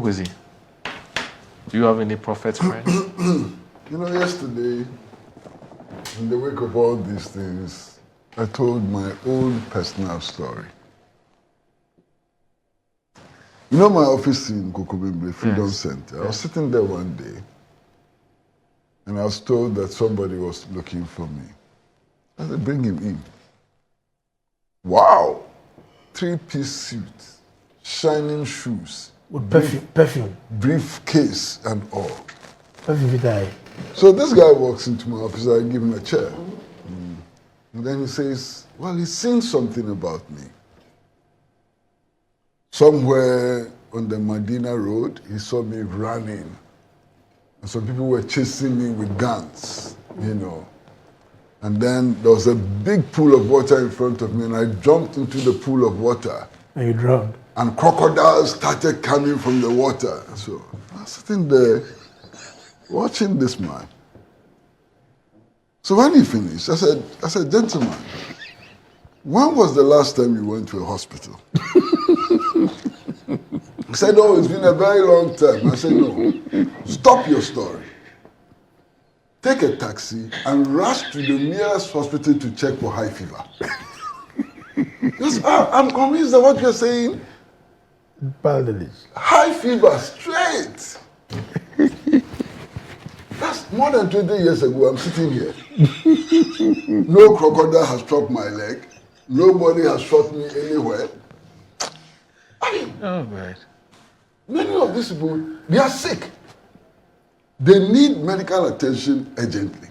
Kwesi, do you have any prophet friends? Yesterday, in the wake of all these things, I told my own personal story. My office in Kokobimble Freedom Center, I was sitting there one day, and I was told that somebody was looking for me. I said, bring him in. Wow! 3-piece suit, shining shoes. With perfume. Briefcase and all. Perfume. So this guy walks into my office, I give him a chair. And then he says, well, he's seen something about me. Somewhere on the Medina Road, he saw me running. And some people were chasing me with guns, And then there was a big pool of water in front of me, and I jumped into the pool of water. And you drowned. And crocodiles started coming from the water. So I was sitting there watching this man. So when he finished, I said, gentlemen, when was the last time you went to a hospital? He said, oh, it's been a very long time. I said, no, stop your story. Take a taxi and rush to the nearest hospital to check for high fever. Yes, I'm convinced that what you're saying, high fever, straight. That's more than 20 years ago, I'm sitting here. No crocodile has chopped my leg. Nobody has shot me anywhere. Oh, man. Many of these people, they are sick. They need medical attention urgently.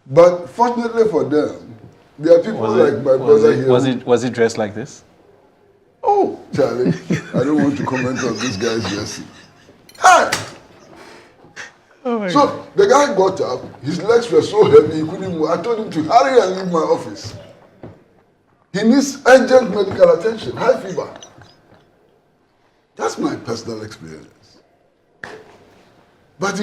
But fortunately for them, there are people like my brother here. Was he dressed like this? Oh, Charlie, I don't want to comment on this guy's dressing. Hey! Oh So God. the guy got up, his legs were so heavy he couldn't move. I told him to hurry and leave my office. He needs urgent medical attention, high fever. That's my personal experience. But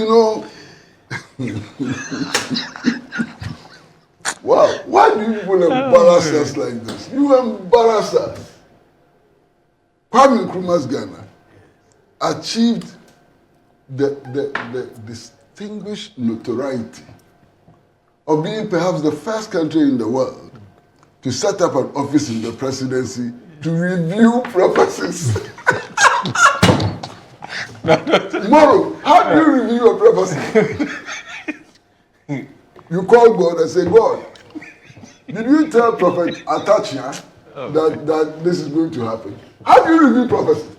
wow, why do you people embarrass us like this? You embarrass us. Kwame Nkrumah's Ghana achieved the distinguished notoriety of being perhaps the first country in the world to set up an office in the presidency to review prophecies. Moro, how do you review a prophecy? You call God and say, God, did you tell Prophet Atachia that this is going to happen? How do you review prophecy?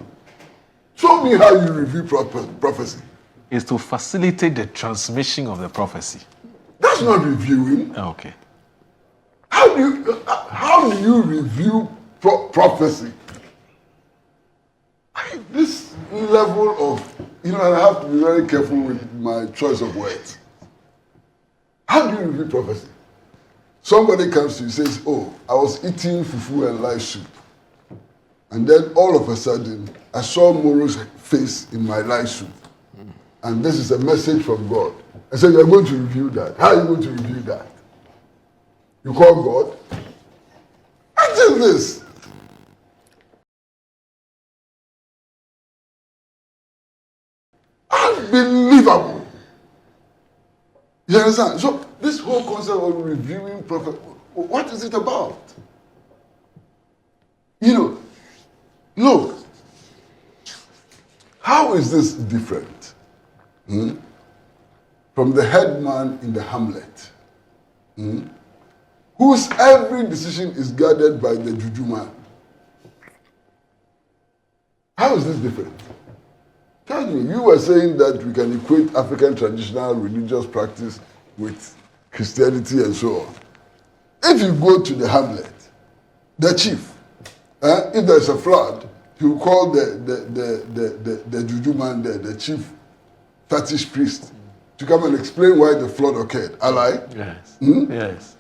Show me how you review prophecy. Is to facilitate the transmission of the prophecy. That's not reviewing. Okay. How do you review prophecy? This level of, I have to be very careful with my choice of words. How do you review prophecy? Somebody comes to you and says, oh, I was eating fufu and live soup. And then all of a sudden, I saw Moro's face in my live soup. And this is a message from God. I said, you're going to review that. How are you going to review that? You call God? What is this? Unbelievable. You understand? So this whole concept of reviewing prophet, what is it about? Look, how is this different from the headman in the hamlet, whose every decision is guided by the juju man? How is this different? Tell me, you were saying that we can equate African traditional religious practice with Christianity and so on. If you go to the hamlet, the chief, if there's a flood, he will call the juju man there, the chief fetish priest, to come and explain why the flood occurred. Ally? Yes. Yes.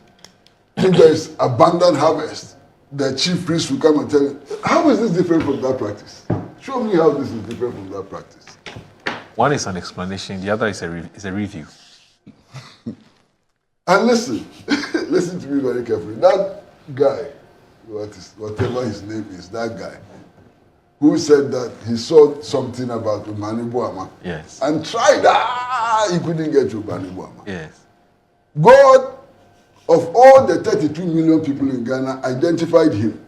If there's abundant harvest, the chief priest will come and tell you, how is this different from that practice? Show me how this is different from that practice. One is an explanation, the other is a review. And listen, listen to me very carefully. That guy, whatever his name is, that guy, who said that he saw something about Mahama Bawumia. Yes. And tried, he couldn't get to Mahama Bawumia. Yes. God, of all the 32 million people in Ghana, identified him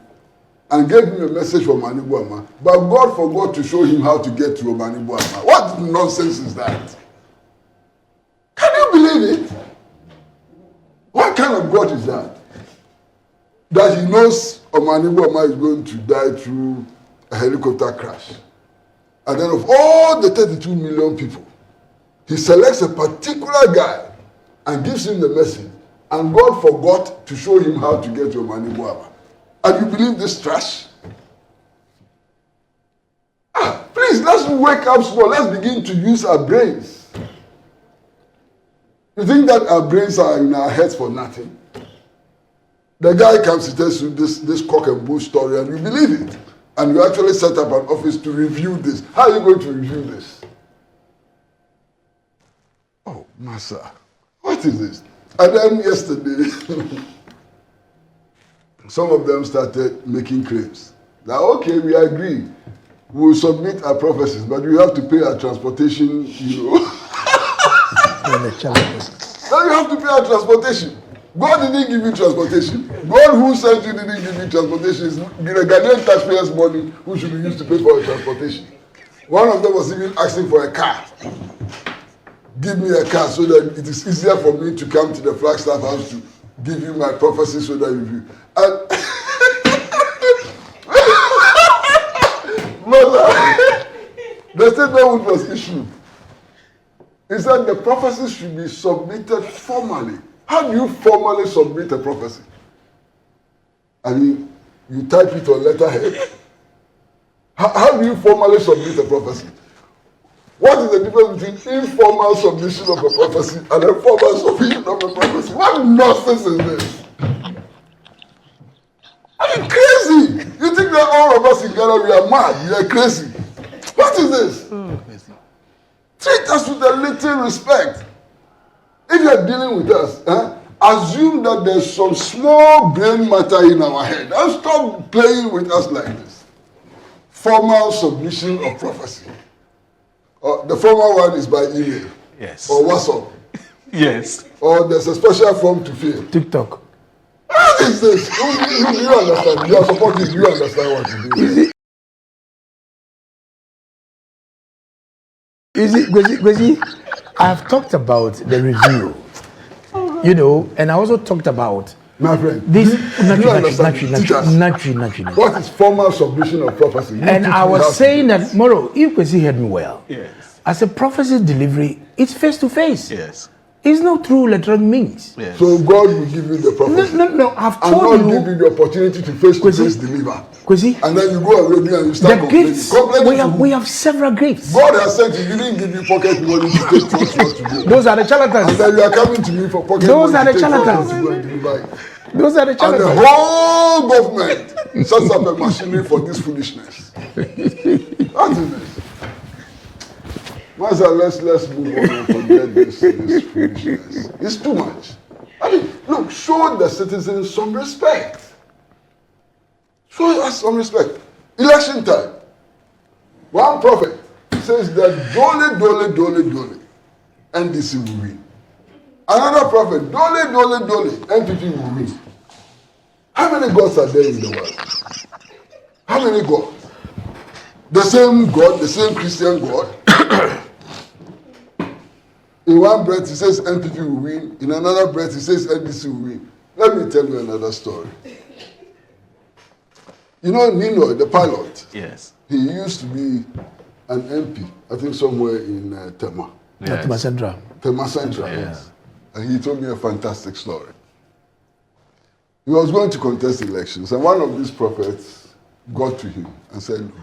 and gave him a message for Mahama Bawumia, but God forgot to show him how to get to Mahama Bawumia. What nonsense is that? Can you believe it? What kind of God is that? That he knows Mahama Bawumia is going to die through a helicopter crash. And then of all the 32 million people, he selects a particular guy and gives him the message. And God forgot to show him how to get to Mahama Bawumia. And you believe this trash? Please, let's wake up small. Let's begin to use our brains. You think that our brains are in our heads for nothing? The guy comes to tell you this cock and bull story and you believe it. And you actually set up an office to review this. How are you going to review this? Oh, Massa, what is this? And then yesterday, some of them started making claims. That, okay, we agree. We'll submit our prophecies, but we have to pay our transportation, And the challenges. Now you have to pay our transportation. God didn't give you transportation. God who sent you didn't give you transportation. It's the Ghanaian taxpayers' money who should be used to pay for your transportation. One of them was even asking for a car. Give me a car so that it is easier for me to come to the Flagstaff house to give you my prophecy so that you view. And the statement which was issued is that the prophecy should be submitted formally. How do you formally submit a prophecy? I mean, you type it on letterhead. How do you formally submit a prophecy? What is the difference between informal submission of a prophecy and a formal submission of a prophecy? What nonsense is this? I mean, crazy. You think that all of us in Ghana, we are mad, we are crazy. What is this? Treat us with a little respect. If you are dealing with us, assume that there's some small brain matter in our head and stop playing with us like this. Formal submission of prophecy. The formal one is by email. Yes. Or WhatsApp. Yes. Or there's a special form to fill. TikTok. What is this? Do you understand? You are supporting. Do you understand what it is? Kwesi, I've talked about the review, and I also talked about my friend. this naturally. What is formal submission of prophecy? And I was saying that, Moro, if Kwesi heard me well, Yes. as a prophecy delivery, it's face to face. Yes. It's not through electronic means. Yes. So God will give you the prophecy. No, I've and told God you. give you the opportunity to face to face deliver. Kwesi, And then you go already and you start the gifts, we have several gifts. God has said he didn't give you pocket money to take transport to go. Those are the charlatans. And then you are coming to me for pocket Those money are the to take charlatans. transport to go and deliver it. Those are the And charlatans. the whole government sets up a machinery for this foolishness. What is this? Master, let's move on and forget this foolishness. It's too much. I mean, look, show the citizens some respect. Show us some respect. Election time. One prophet says that dole, NDC will win. Another prophet, dole, NPP will win. How many gods are there in the world? How many gods? The same God, the same Christian God. In one breath, he says NPP will win. In another breath, he says NDC will win. Let me tell you another story. You know Nino, the pilot? Yes. He used to be an MP, I think somewhere in Tema. Yes. Tema Central. Tema Central, Yes. And he told me a fantastic story. He was going to contest elections, and one of these prophets got to him and said, look,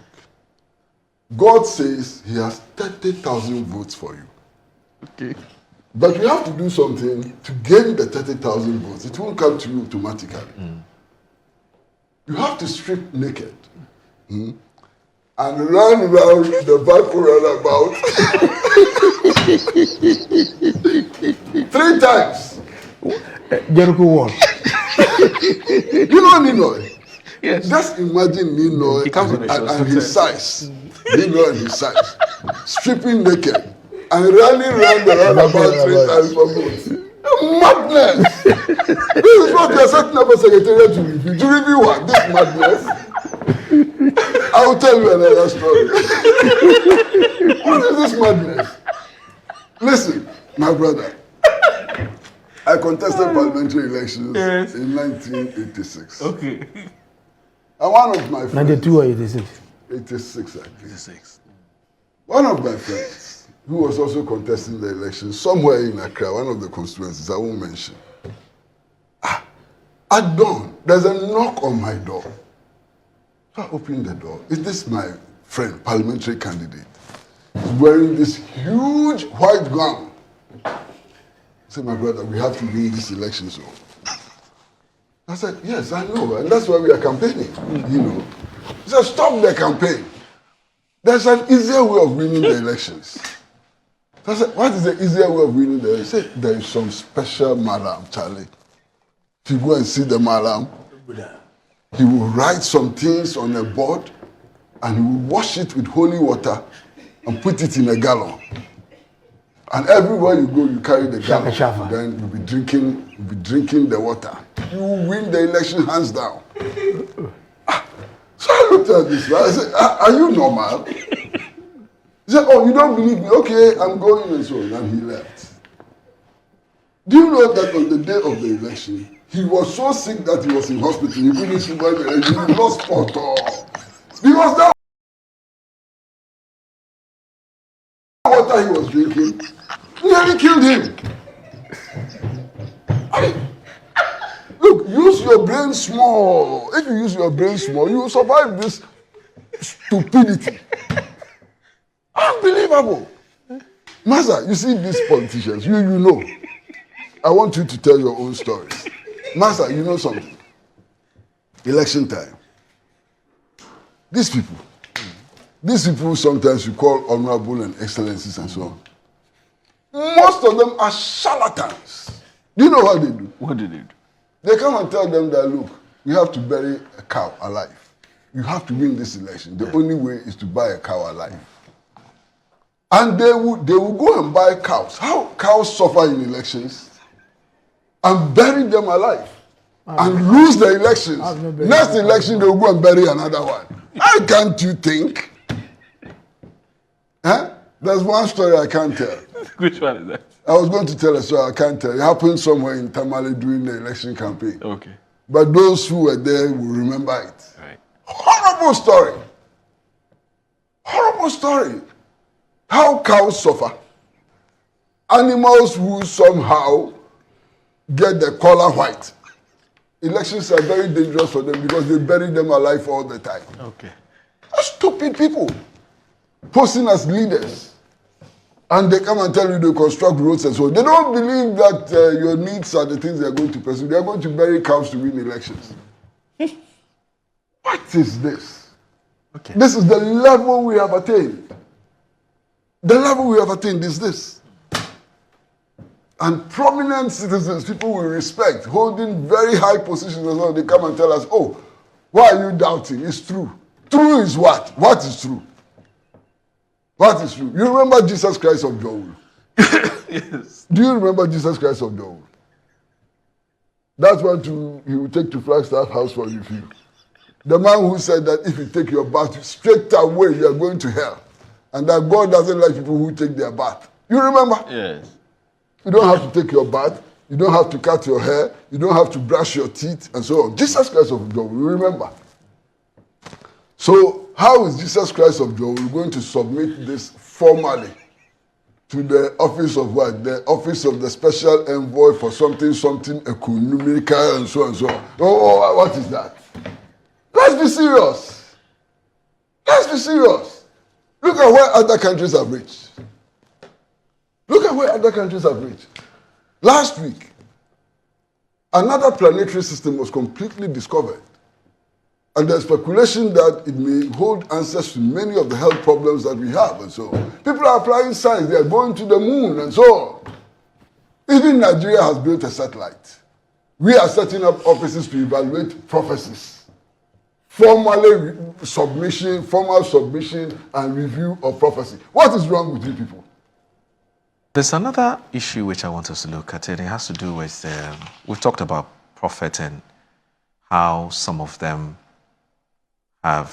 God says he has 30,000 votes for you. Okay. But you have to do something to gain the 30,000 votes. It won't come to you automatically. You have to strip naked and run around the Baku runabout 3 times. Jericho won. You know Ninoy. Yes. Just imagine Nino and his size. Nino and his size. Stripping naked and running around the roundabout 3 times for good. Madness! This is what you are setting up a secretariat to review. To review what? This madness? I will tell you another story. What is this madness? Listen, my brother. I contested parliamentary elections in 1986. Okay. And one of my friends... 92 or 86? 86, I think. 86. One of my friends, who was also contesting the election somewhere in Accra, one of the constituencies, I won't mention. At dawn, there's a knock on my door. So I opened the door. Is this my friend, parliamentary candidate? He's wearing this huge white gown. I said, my brother, we have to win this election, so. I said, yes, I know, and that's why we are campaigning, you know. He said, stop the campaign. There's an easier way of winning the elections. So I said, what is the easier way of winning the elections? He said, there is some special malam, Charlie. If you go and see the malam, he will write some things on a board and he will wash it with holy water and put it in a gallon. And everywhere you go, you carry the gallon. Then you'll be drinking the water. You will win the election hands down. So I looked at this man. I said, are you normal? He said, oh, you don't believe me? Okay, I'm going and so on. And he left. Do you know that on the day of the election, he was so sick that he was in hospital. He couldn't survive the election. He lost photo. Because that water he was drinking nearly killed him. Look, use your brain small. If you use your brain small, you will survive this stupidity. Unbelievable. Master, you see these politicians, you know. I want you to tell your own stories. Master, you know something. Election time. These people sometimes you call honorable and excellencies and so on. Most of them are charlatans. Do you know what they do? What do they do? They come and tell them that, look, we have to bury a cow alive. You have to win this election. The only way is to buy a cow alive. And they will go and buy cows. How cows suffer in elections? And bury them alive. And lose the elections. Next election, they will go and bury another one. How can't you think? Huh? There's one story I can't tell. Which one is that? I was going to tell a story I can't tell. It happened somewhere in Tamale during the election campaign. Okay. But those who were there will remember it. Right. Horrible story. Horrible story. How cows suffer. Animals who somehow get the color white. Elections are very dangerous for them because they bury them alive all the time. Okay. Stupid people posing as leaders. And they come and tell you they construct roads and so on. They don't believe that your needs are the things they are going to pursue. They are going to bury cows to win elections. What is this? Okay. This is the level we have attained. The level we have attained is this. And prominent citizens, people we respect, holding very high positions as well, they come and tell us, oh, why are you doubting? It's true. True is what? What is true? What is true? You remember Jesus Christ of Tróuble? Yes. Do you remember Jesus Christ of Tróuble? That's what he will take to Flagstaff House for review. The man who said that if you take your bath straight away, you are going to hell. And that God doesn't like people who take their bath. You remember? Yes. You don't have to take your bath. You don't have to cut your hair. You don't have to brush your teeth and so on. Jesus Christ of Tróuble, you remember? So how is Jesus Christ of Tróuble going to submit this formally to the office of what? The office of the special envoy for something economical and so on and so on. Oh, what is that? Let's be serious. Let's be serious. Look at where other countries have reached. Look at where other countries have reached. Last week, another planetary system was completely discovered. And there's speculation that it may hold answers to many of the health problems that we have and so on. People are applying science, they are going to the moon and so on. Even Nigeria has built a satellite. We are setting up offices to evaluate prophecies. formal submission and review of prophecy. What is wrong with you people? There's another issue which I want us to look at, and it has to do with, we've talked about prophet and how some of them are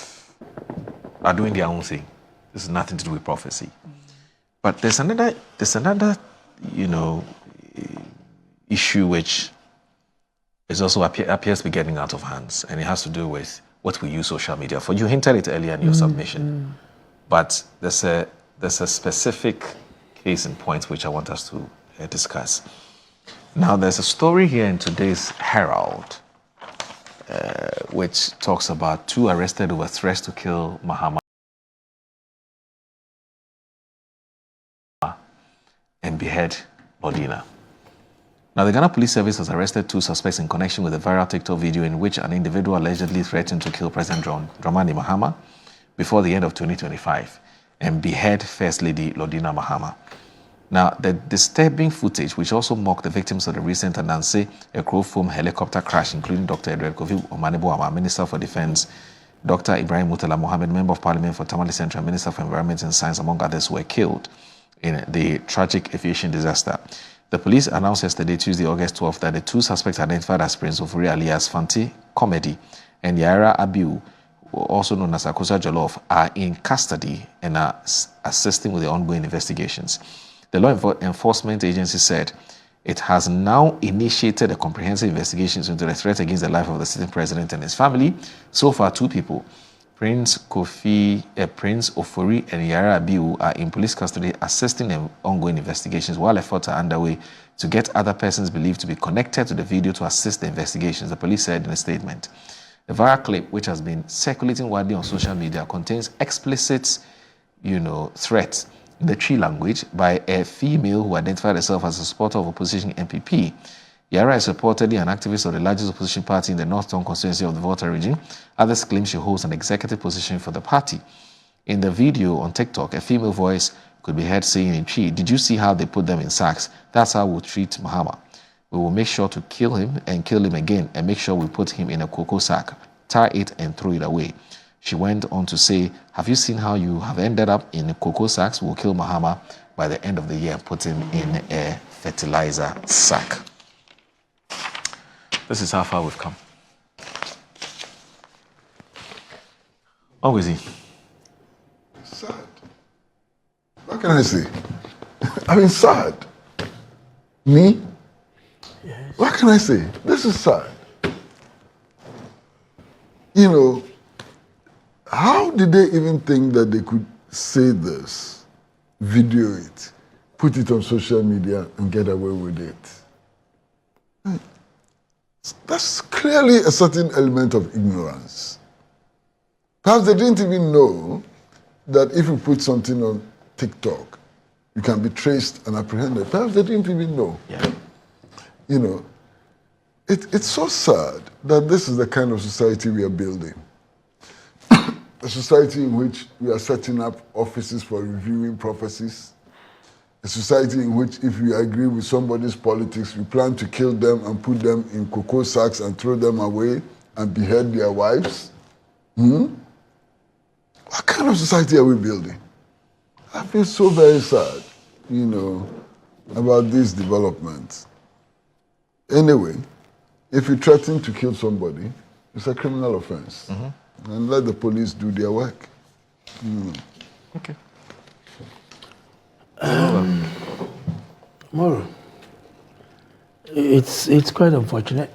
doing their own thing. This is nothing to do with prophecy. But there's another, issue which is also appears to be getting out of hands, and it has to do with what we use social media for. You hinted it earlier in your submission, but there's a specific case in point which I want us to discuss. Now, there's a story here in today's Herald, which talks about 2 arrested over threats to kill Mahama and behead Lordina. Now, the Ghana Police Service has arrested 2 suspects in connection with a viral TikTok video in which an individual allegedly threatened to kill President Dramani Mahama before the end of 2025 and behead First Lady Lordina Mahama. Now, the disturbing footage, which also mocked the victims of the recent Ananse Ekrofoam helicopter crash, including Dr. Edward Kofi Omanebo, Minister for Defense, Dr. Ibrahim Murtala Mohammed, Member of Parliament for Tamale Central, Minister for Environment and Science, among others, were killed in the tragic aviation disaster. The police announced yesterday, Tuesday, August 12th, that the 2 suspects identified as Prince Ofori alias Fanti Comedy and Yara Abiu, also known as Akosa Jollof, are in custody and are assisting with the ongoing investigations. The law enforcement agency said it has now initiated a comprehensive investigation into the threat against the life of the sitting president and his family. So far, 2 people, Prince Ofori and Yara Abiu, are in police custody assisting in ongoing investigations while efforts are underway to get other persons believed to be connected to the video to assist the investigations, the police said in a statement. The viral clip, which has been circulating widely on social media, contains explicit, threats in the Twi language by a female who identified herself as a supporter of opposition MPP. Yara is reportedly an activist of the largest opposition party in the North Town constituency of the Volta region. Others claim she holds an executive position for the party. In the video on TikTok, a female voice could be heard saying in Twi, "Did you see how they put them in sacks? That's how we'll treat Mahama. We will make sure to kill him and kill him again and make sure we put him in a cocoa sack, tie it and throw it away." She went on to say, "Have you seen how you have ended up in cocoa sacks? We'll kill Mahama by the end of the year and put him in a fertilizer sack." This is how far we've come. Oh, is he? Sad. What can I say? I mean, sad. Me? Yes. What can I say? This is sad. How did they even think that they could say this, video it, put it on social media and get away with it? That's clearly a certain element of ignorance. Perhaps they didn't even know that if you put something on TikTok, you can be traced and apprehended. Perhaps they didn't even know. Yeah. It's so sad that this is the kind of society we are building. A society in which we are setting up offices for reviewing prophecies. A society in which if you agree with somebody's politics, you plan to kill them and put them in cocoa sacks and throw them away and behead their wives. What kind of society are we building? I feel so very sad, about these developments. Anyway, if you threaten to kill somebody, it's a criminal offense. And let the police do their work. Okay. Moro, it's quite unfortunate,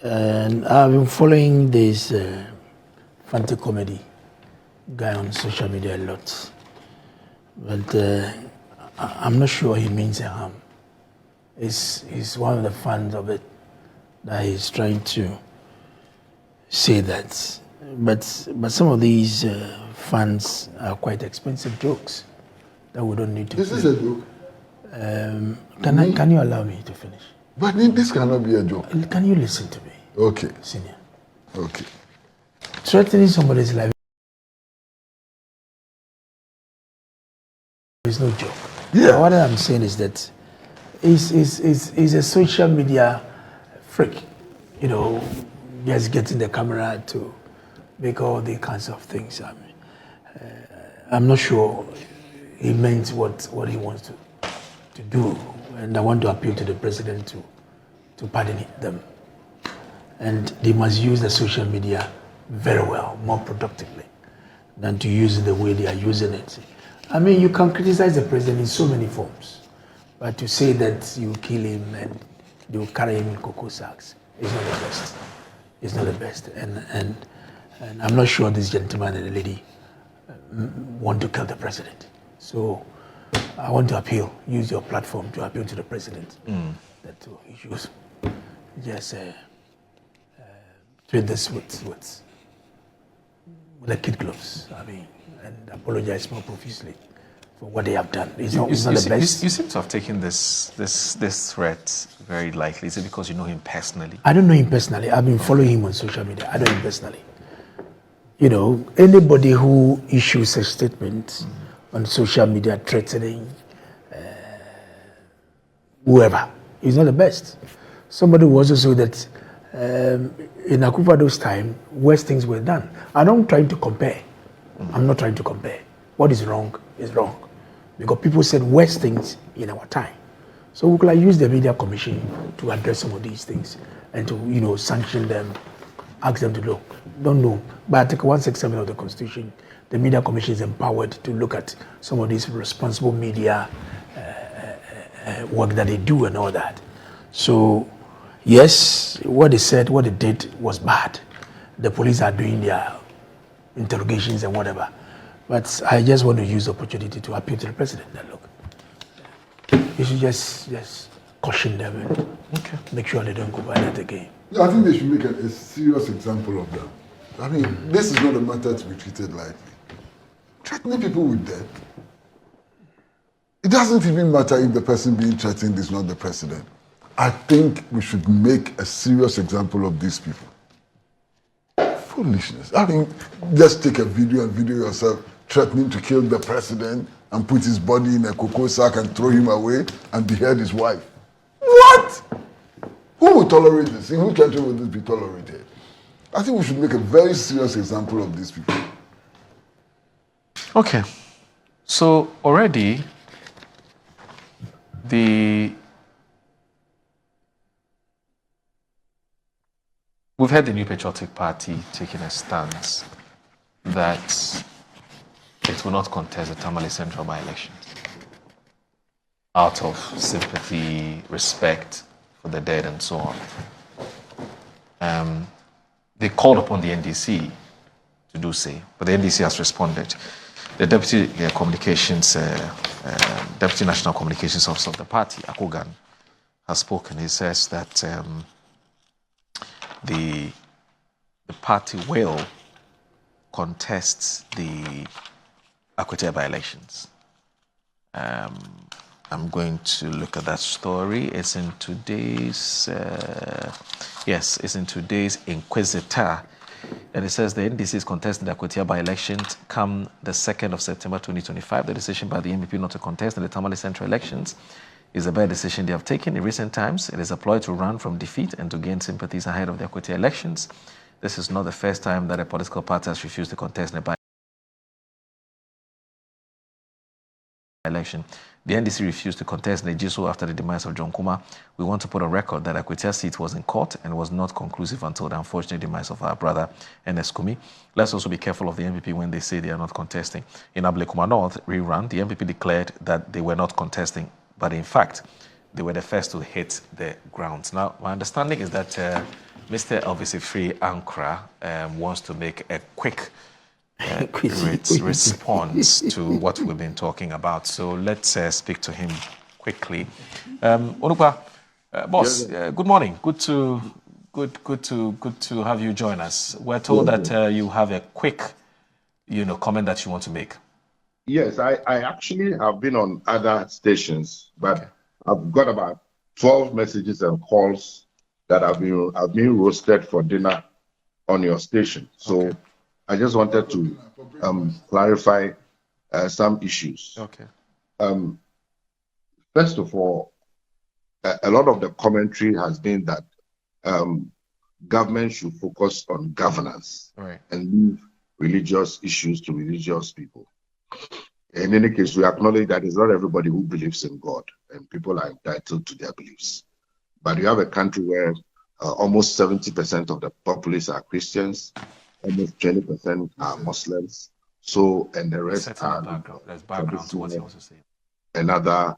and I've been following this Fante comedy guy on social media a lot, but I'm not sure he means harm. He's one of the fans of it that he's trying to say that, but some of these fans are quite expensive jokes that we don't need to. This is a joke. Can you allow me to finish? But this cannot be a joke. Can you listen to me? Okay. Senior. Okay. Threatening somebody's life is no joke. Yeah. What I'm saying is that he's a social media freak, just getting the camera to make all the kinds of things. I mean, I'm not sure he meant what he wants to do, and I want to appeal to the president to pardon them. And they must use the social media very well, more productively, than to use it the way they are using it. I mean, you can criticize the president in so many forms, but to say that you kill him and they will carry him in cocoa sacks is not the best. It's not the best. And I'm not sure this gentleman and the lady want to kill the president. So I want to appeal, use your platform to appeal to the president that to issues just treat this with the kid gloves. I mean, and apologize more profusely for what they have done. It's not the best. You seem to have taken this threat very lightly. Is it because you know him personally? I don't know him personally. I've been following him on social media. I know him personally. You know, anybody who issues a statement on social media threatening whoever is not the best. Somebody who also said that in Akufo Addo's time, worse things were done. I'm not trying to compare. I'm not trying to compare. What is wrong is wrong. Because people said worse things in our time. So we could use the media commission to address some of these things and to, sanction them, ask them to look. Don't know. But Article 167 of the Constitution, the media commission is empowered to look at some of these responsible media work that they do and all that. So, yes, what they said, what they did was bad. The police are doing their interrogations and whatever. But I just want to use the opportunity to appeal to the president that, look, you should just caution them and make sure they don't go by that again. Yeah, I think they should make a serious example of them. I mean, this is not a matter to be treated lightly. Threatening people with death, it doesn't even matter if the person being threatened is not the president. I think we should make a serious example of these people. Foolishness. I mean, just take a video and video yourself threatening to kill the president and put his body in a cocoa sack and throw him away and behead his wife. What? Who will tolerate this? In which country will this be tolerated? I think we should make a very serious example of these people. Okay. So already we've had the New Patriotic Party taking a stance that it will not contest the Tamale Central by-election out of sympathy, respect for the dead, and so on. They called upon the NDC to do so, but the NDC has responded. The Deputy National Communications Officer of the party, Akogan, has spoken. He says that the party will contest the Akwetia by-elections. I'm going to look at that story. It's in today's, it's in today's Inquisitor. And it says the NDC is contesting the Akwetia by-elections come the 2nd of September 2025. The decision by the NPP not to contest in the Tamale Central elections is a bad decision they have taken in recent times. It is a ploy to run from defeat and to gain sympathies ahead of the Akwetia elections. This is not the first time that a political party has refused to contest in a by-election. The NDC refused to contest in Ejiso after the demise of John Kuma. We want to put on record that Akwetia seat was in court and was not conclusive until the unfortunate demise of our brother, Ernest Kumi. Let's also be careful of the NPP when they say they are not contesting. In Ablekuma North rerun, the NPP declared that they were not contesting, but in fact, they were the first to hit the ground. Now, my understanding is that Mr. Elvis Free Ankara wants to make a quick response to what we've been talking about. So let's speak to him quickly. Onupa, boss, good morning. Good to have you join us. We're told that you have a quick, comment that you want to make. Yes, I actually have been on other stations, but I've got about 12 messages and calls that have been roasted for dinner on your station. So I just wanted to clarify some issues. Okay. First of all, a lot of the commentary has been that government should focus on governance and leave religious issues to religious people. In any case, we acknowledge that it's not everybody who believes in God, and people are entitled to their beliefs. But you have a country where almost 70% of the populace are Christians, almost 20% are Muslims, so, and the rest are another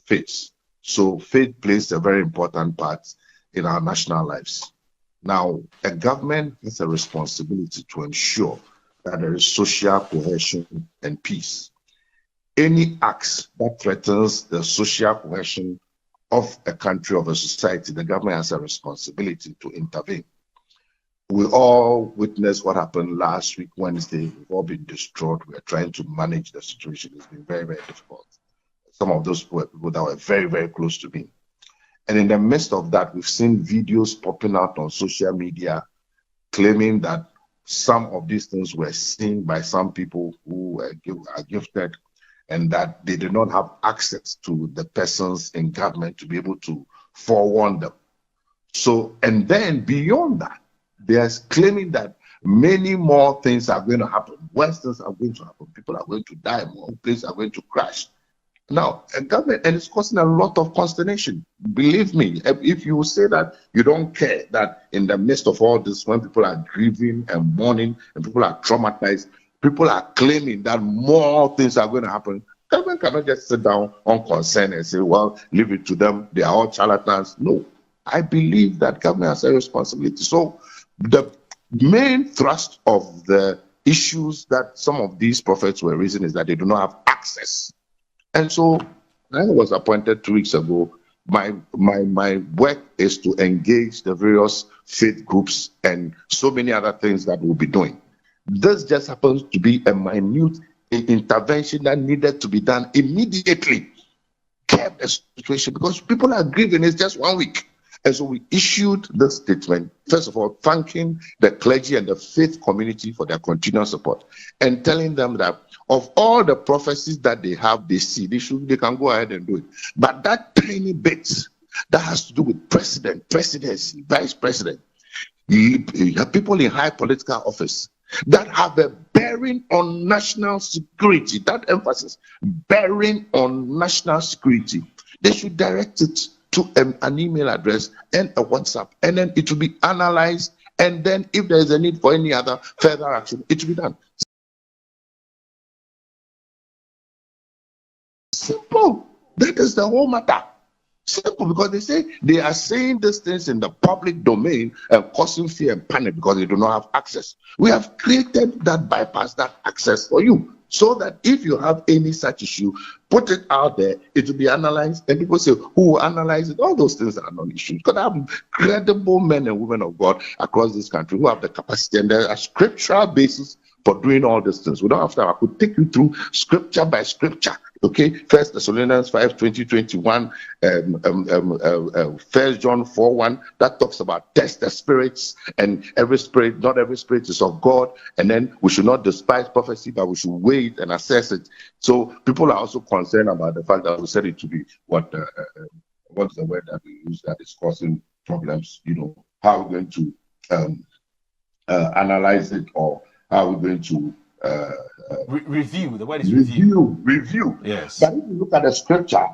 faiths. So faith plays a very important part in our national lives. Now, a government has a responsibility to ensure that there is social cohesion and peace. Any acts that threatens the social cohesion of a country, of a society, the government has a responsibility to intervene. We all witnessed what happened last week, Wednesday. We've all been distraught. We're trying to manage the situation. It's been very, very difficult. Some of those were people that were very, very close to me. And in the midst of that, we've seen videos popping out on social media claiming that some of these things were seen by some people who are gifted, and that they did not have access to the persons in government to be able to forewarn them. So, and then beyond that, they're claiming that many more things are going to happen. Worse things are going to happen. People are going to die. More places are going to crash. Now, a government, and it's causing a lot of consternation. Believe me, if you say that you don't care that in the midst of all this, when people are grieving and mourning and people are traumatized, people are claiming that more things are going to happen. Government cannot just sit down unconcerned and say, well, leave it to them. They are all charlatans. No, I believe that government has a responsibility. So the main thrust of the issues that some of these prophets were raising is that they do not have access. And so I was appointed 2 weeks ago. My work is to engage the various faith groups and so many other things that we'll be doing. This just happens to be a minute intervention that needed to be done immediately. Kept the situation because people are grieving. It's just 1 week. And so we issued this statement, first of all, thanking the clergy and the faith community for their continuous support and telling them that of all the prophecies that they have, they see, they can go ahead and do it. But that tiny bit that has to do with president, presidency, vice president, you have people in high political office that have a bearing on national security, that emphasis, bearing on national security, they should direct it to an email address and a WhatsApp, and then it will be analyzed, and then if there is a need for any other further action, it will be done. Simple. That is the whole matter. Simple, because they say they are saying these things in the public domain and causing fear and panic because they do not have access. We have created that bypass, that access for you, so that if you have any such issue, put it out there, it will be analyzed, and people say, who will analyze it? All those things are non-issues. Because I have credible men and women of God across this country who have the capacity and there are scriptural basis for doing all these things. We don't have time. I could take you through scripture by scripture. Okay, 1 Thessalonians 5:20-21, 1 John 4:1, that talks about test the spirits, and every spirit, not every spirit is of God, and then we should not despise prophecy, but we should wait and assess it. So people are also concerned about the fact that we said it to be what's the word that we use that is causing problems, you know, how we're going to analyze it, or how we're going to review. The word is review. Yes. But if you look at the scripture,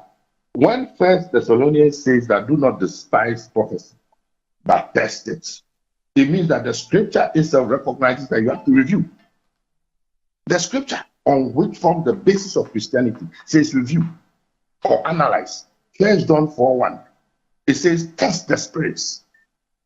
when 1 Thessalonians says that do not despise prophecy, but test it, it means that the scripture itself recognizes that you have to review. The scripture on which forms the basis of Christianity says review or analyze. 1 John 4:1, it says test the spirits.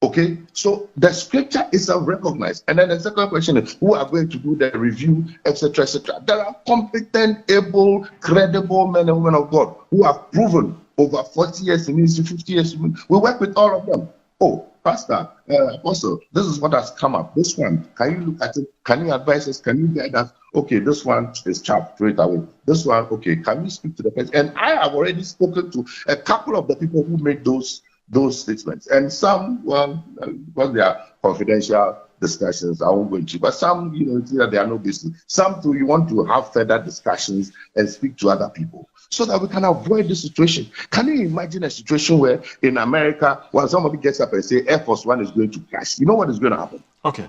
Okay, so the scripture is recognized. And then the second question is, who are going to do the review, etc., etc. There are competent, able, credible men and women of God who have proven over 40 years in ministry, 50 years in ministry. We work with all of them. Oh, Pastor, Apostle, this is what has come up. This one, can you look at it? Can you advise us? Can you guide us? Okay, this one is chapped, throw it away. This one, okay, can we speak to the person? And I have already spoken to a couple of the people who made those statements, and some, well, because they are confidential, discussions. I won't go into, but some, you know, that they are no business. Some too, you want to have further discussions and speak to other people so that we can avoid this situation. Can you imagine a situation where in America, when somebody gets up and say Air Force One is going to crash, you know what is going to happen? Okay.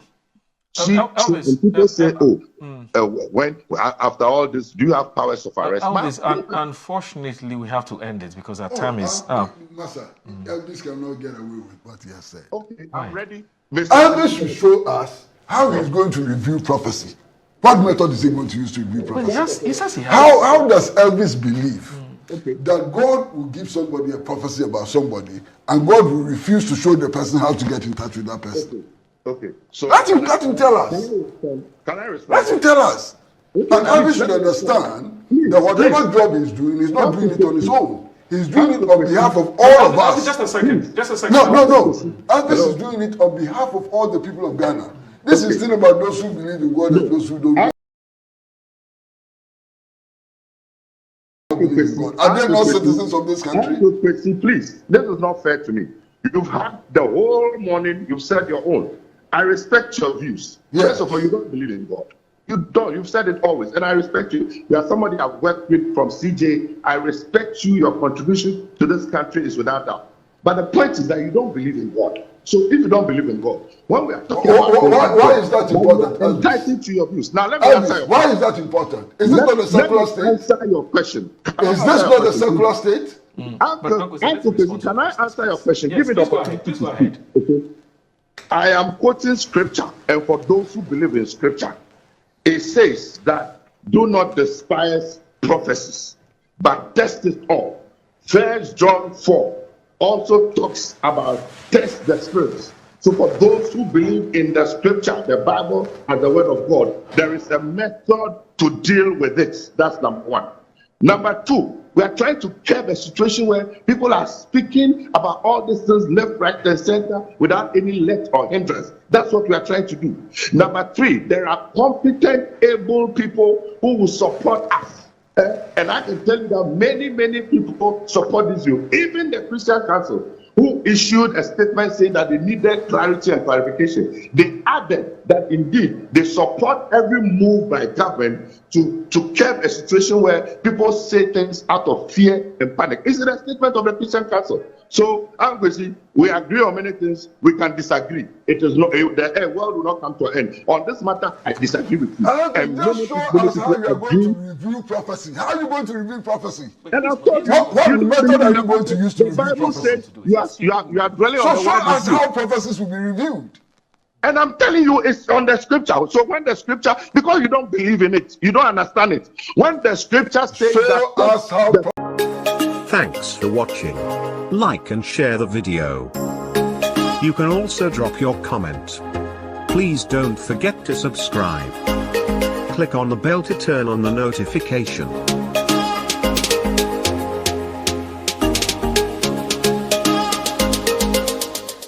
And people say, when after all this, do you have powers of arrest? Elvis, unfortunately, we have to end it because our time is up. Master, Elvis cannot get away with what he has said. Okay, I'm ready. Elvis should show us how he's going to review prophecy. What method is he going to use to review prophecy? He says he has. How does Elvis believe that God will give somebody a prophecy about somebody and God will refuse to show the person how to get in touch with that person? Okay. So let him tell us. Can I respond? Let him tell us. And Elvis should understand that whatever job he's doing, he's not doing it on his own. He's doing it on behalf of all of us. Just a second. No. Elvis is doing it on behalf of all the people of Ghana. This is still about those who believe in God and those who don't believe in God. Are they not citizens of this country? Please, this is not fair to me. You've had the whole morning, you've said your own. I respect your views. Yes. First of all, you don't believe in God. You don't. You've said it always, and I respect you. You are somebody I've worked with from CJ. I respect you. Your contribution to this country is without doubt. But the point is that you don't believe in God. So if you don't believe in God, when we are talking about why is that important? Entitled to your views. Now let me answer your question. Why is that important? Is this not a secular state? Answer your question. Is this not a secular state? Can I answer your question? Yes, give me the opportunity to speak. Okay. I am quoting scripture, and for those who believe in scripture, it says that do not despise prophecies, but test it all. 1 John 4 also talks about test the spirits. So for those who believe in the scripture, the Bible and the word of God, there is a method to deal with it. That's number one. Number two, we are trying to curb a situation where people are speaking about all these things left, right, and center without any let or hindrance. That's what we are trying to do. Number three, there are competent, able people who will support us. And I can tell you that many people support this view. Even the Christian Council, who issued a statement saying that they needed clarity and clarification, they added that indeed they support every move by government to curb a situation where people say things out of fear and panic. Is it a statement of the Christian Council? So, we agree on many things, we can disagree. It is not, the world will not come to an end. On this matter, I disagree with you. And just show us how you are going to review prophecy. How are you going to review prophecy? And of course, what method are you going to use to review Bible prophecy? says you are dwelling on the So word. show us how prophecies will be reviewed. And I'm telling you, it's on the scripture. So when the scripture, because you don't believe in it, you don't understand it. When the scripture says show us how. Thanks for watching. Like and share the video. You can also drop your comment. Please don't forget to subscribe. Click on the bell to turn on the notification.